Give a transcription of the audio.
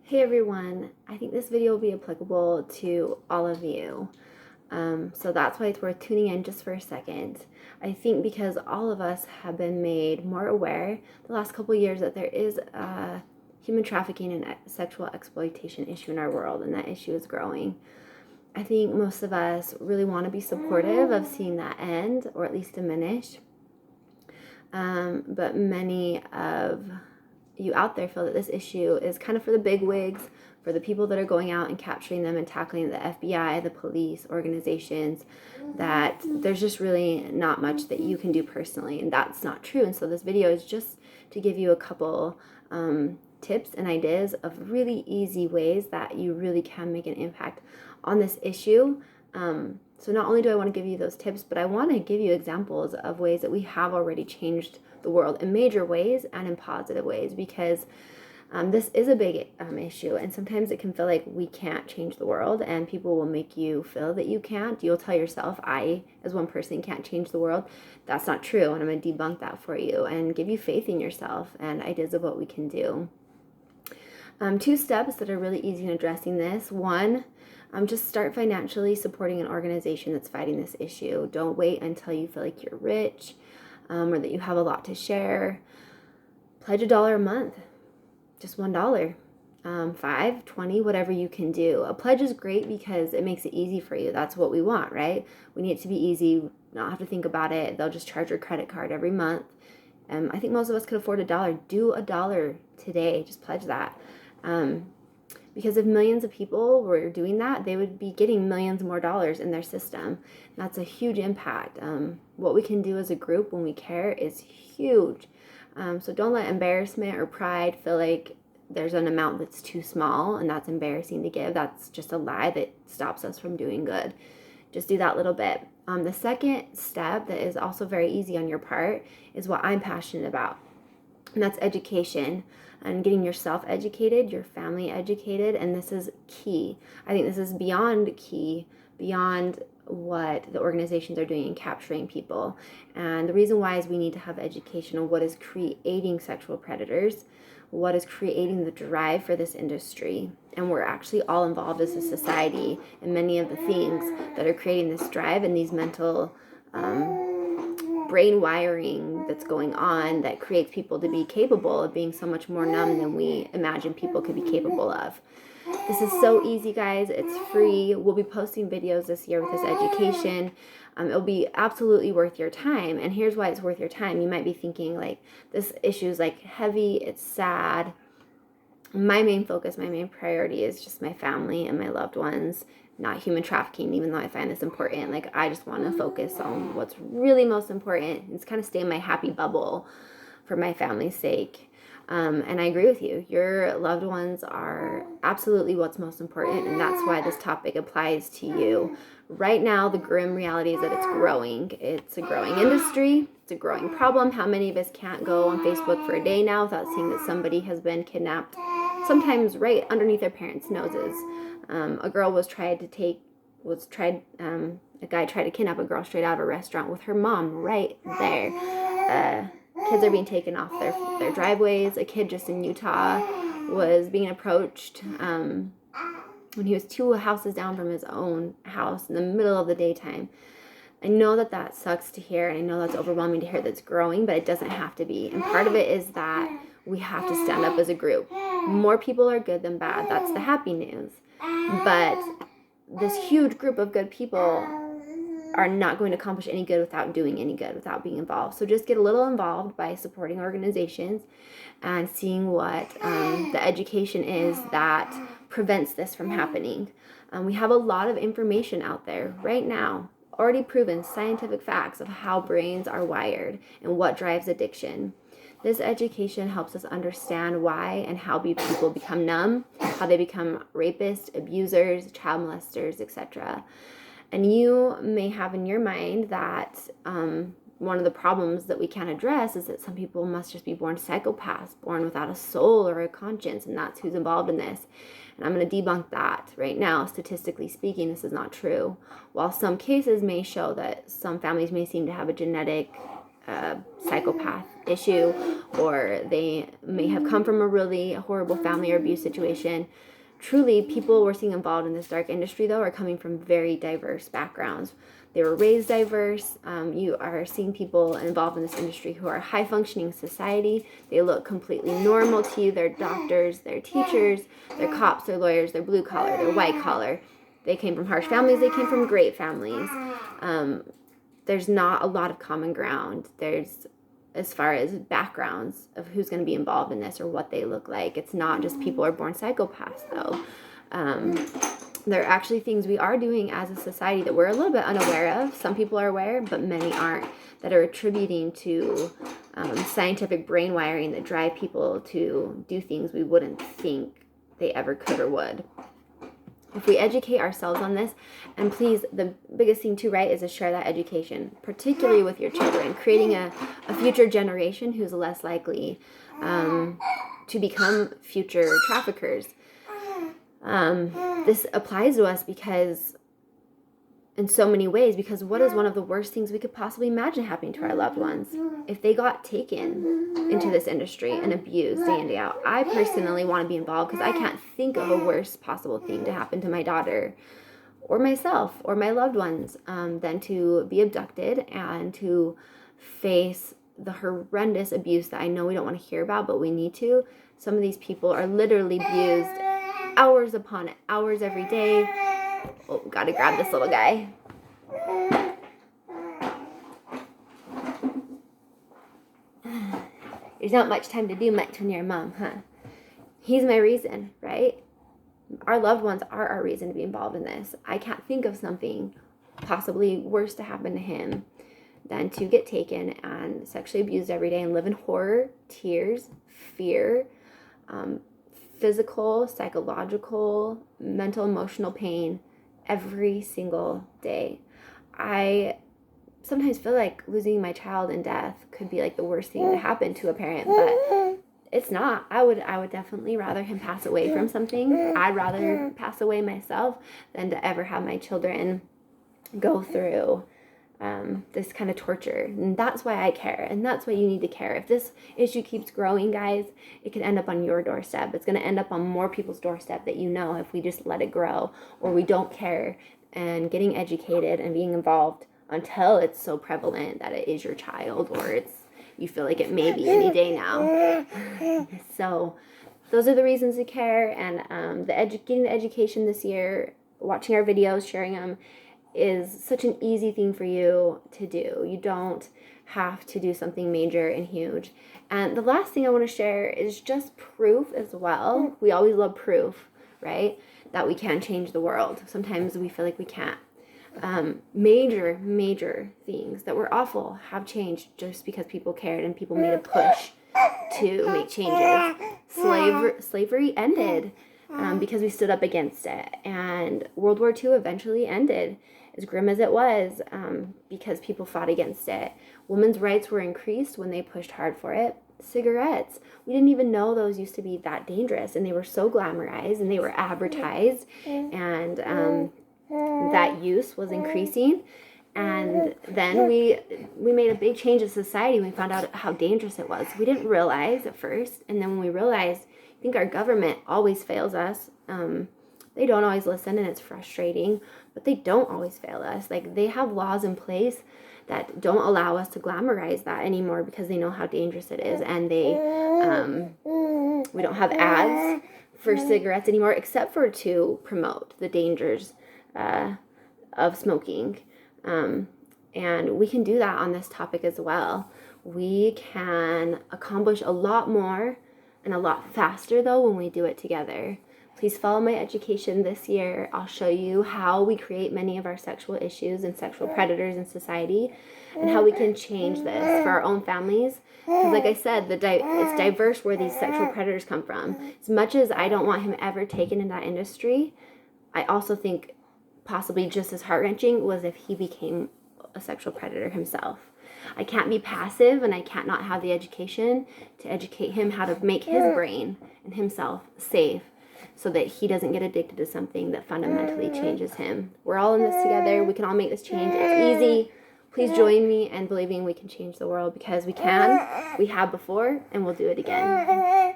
Hey everyone, I think this video will be applicable to all of you. So that's why it's worth tuning in just for a second. I think because all of us have been made more aware the last couple of years that there is a human trafficking and sexual exploitation issue in our world, and that issue is growing. I think most of us really want to be supportive of seeing that end, or at least diminish. But many of you out there feel that this issue is kind of for the big wigs, for the people that are going out and capturing them and tackling the FBI, the police, organizations, that there's just really not much that you can do personally, and that's not true. And so this video is just to give you a couple tips and ideas of really easy ways that you really can make an impact on this issue. So not only do I want to give you those tips, but I want to give you examples of ways that we have already changed the world in major ways and in positive ways, because this is a big issue, and sometimes it can feel like we can't change the world, and people will make you feel that you can't. You'll tell yourself, I, as one person, can't change the world. That's not true, and I'm going to debunk that for you and give you faith in yourself and ideas of what we can do. 2 steps that are really easy in addressing this. One, just start financially supporting an organization that's fighting this issue. Don't wait until you feel like you're rich or that you have a lot to share. Pledge $1 a month, just $1, 5, 20, whatever you can do. A pledge is great because it makes it easy for you. That's what we want, right? We need it to be easy, not have to think about it. They'll just charge your credit card every month. I think most of us could afford $1. Do $1 today. Just pledge that. Because if millions of people were doing that, they would be getting millions more dollars in their system. And that's a huge impact. What we can do as a group when we care is huge. So don't let embarrassment or pride feel like there's an amount that's too small and that's embarrassing to give. That's just a lie that stops us from doing good. Just do that little bit. The second step that is also very easy on your part is what I'm passionate about, and that's education and getting yourself educated, your family educated, and this is key. I think this is beyond key, beyond what the organizations are doing in capturing people. And the reason why is we need to have education on what is creating sexual predators, what is creating the drive for this industry. And we're actually all involved as a society in many of the things that are creating this drive and these mental brain wiring that's going on that creates people to be capable of being so much more numb than we imagine people could be capable of. This is so easy, guys. It's free. We'll be posting videos this year with this education. It'll be absolutely worth your time. And here's why it's worth your time. You might be thinking, like, this issue is like heavy, it's sad. My main focus, my main priority is just my family and my loved ones, not human trafficking, even though I find this important. Like, I just want to focus on what's really most important. It's kind of stay in my happy bubble for my family's sake. And I agree with you. Your loved ones are absolutely what's most important, and that's why this topic applies to you. Right now, the grim reality is that it's growing. It's a growing industry. It's a growing problem. How many of us can't go on Facebook for a day now without seeing that somebody has been kidnapped, sometimes right underneath their parents' noses? A girl a guy tried to kidnap a girl straight out of a restaurant with her mom right there. Kids are being taken off their driveways. A kid just in Utah was being approached when he was 2 houses down from his own house in the middle of the daytime. I know that sucks to hear, and I know that's overwhelming to hear that's growing, but it doesn't have to be. And part of it is that we have to stand up as a group. More people are good than bad. That's the happy news. But this huge group of good people are not going to accomplish any good without doing any good, without being involved. So just get a little involved by supporting organizations and seeing what the education is that prevents this from happening. We have a lot of information out there right now, already proven scientific facts of how brains are wired and what drives addiction. This education helps us understand why and how people become numb, how they become rapists, abusers, child molesters, etc. And you may have in your mind that one of the problems that we can't address is that some people must just be born psychopaths, born without a soul or a conscience, and that's who's involved in this. And I'm going to debunk that right now. Statistically speaking, this is not true. While some cases may show that some families may seem to have a genetic a psychopath issue, or they may have come from a really horrible family or abuse situation. Truly, people we're seeing involved in this dark industry, though, are coming from very diverse backgrounds. They were raised diverse. You are seeing people involved in this industry who are high-functioning society. They look completely normal to you. They're doctors, they're teachers, they're cops, they're lawyers, they're blue-collar, they're white-collar. They came from harsh families. They came from great families. There's not a lot of common ground. There's, as far as backgrounds of who's going to be involved in this or what they look like. It's not just people are born psychopaths, though. There are actually things we are doing as a society that we're a little bit unaware of. Some people are aware, but many aren't, that are attributing to scientific brain wiring that drive people to do things we wouldn't think they ever could or would. If we educate ourselves on this, and please, the biggest thing too, right, is to share that education, particularly with your children, creating a future generation who's less likely to become future traffickers. This applies to us because, in so many ways, because what is one of the worst things we could possibly imagine happening to our loved ones if they got taken into this industry and abused day in, day out? I personally want to be involved because I can't think of a worse possible thing to happen to my daughter or myself or my loved ones than to be abducted and to face the horrendous abuse that I know we don't want to hear about, but we need to. Some of these people are literally abused hours upon hours every day. Oh, gotta grab this little guy. There's not much time to do much when you're a mom, huh? He's my reason, right? Our loved ones are our reason to be involved in this. I can't think of something possibly worse to happen to him than to get taken and sexually abused every day and live in horror, tears, fear, physical, psychological, mental, emotional pain every single day. I sometimes feel like losing my child in death could be like the worst thing to happen to a parent, but it's not. I would definitely rather him pass away from something. I'd rather pass away myself than to ever have my children go through this kind of torture. And that's why I care, and that's why you need to care. If this issue keeps growing, guys, it could end up on your doorstep. It's going to end up on more people's doorstep that you know if we just let it grow or we don't care and getting educated and being involved until it's so prevalent that it is your child or you feel like it may be any day now. So those are the reasons to care, and getting the education this year, watching our videos, sharing them, is such an easy thing for you to do. You don't have to do something major and huge. And the last thing I want to share is just proof as well. We always love proof, right? That we can change the world. Sometimes we feel like we can't. Major things that were awful have changed just because people cared and people made a push to make changes. Slavery ended because we stood up against it. And World War II eventually ended, as grim as it was, because people fought against it. Women's rights were increased when they pushed hard for it. Cigarettes. We didn't even know those used to be that dangerous, and they were so glamorized and they were advertised, and that use was increasing. And then we made a big change in society when we found out how dangerous it was. We didn't realize at first, and then when we realized, I think our government always fails us. They don't always listen, and it's frustrating, but they don't always fail us. Like, they have laws in place that don't allow us to glamorize that anymore because they know how dangerous it is, and we don't have ads for cigarettes anymore except for to promote the dangers of smoking. And we can do that on this topic as well. We can accomplish a lot more and a lot faster, though, when we do it together. Please follow my education this year. I'll show you how we create many of our sexual issues and sexual predators in society, and how we can change this for our own families. Because like I said, it's diverse where these sexual predators come from. As much as I don't want him ever taken in that industry, I also think possibly just as heart-wrenching was if he became a sexual predator himself. I can't be passive, and I can't not have the education to educate him how to make his brain and himself safe, so that he doesn't get addicted to something that fundamentally changes him. We're all in this together. We can all make this change. It's easy. Please join me in believing we can change the world, because we can, we have before, and we'll do it again.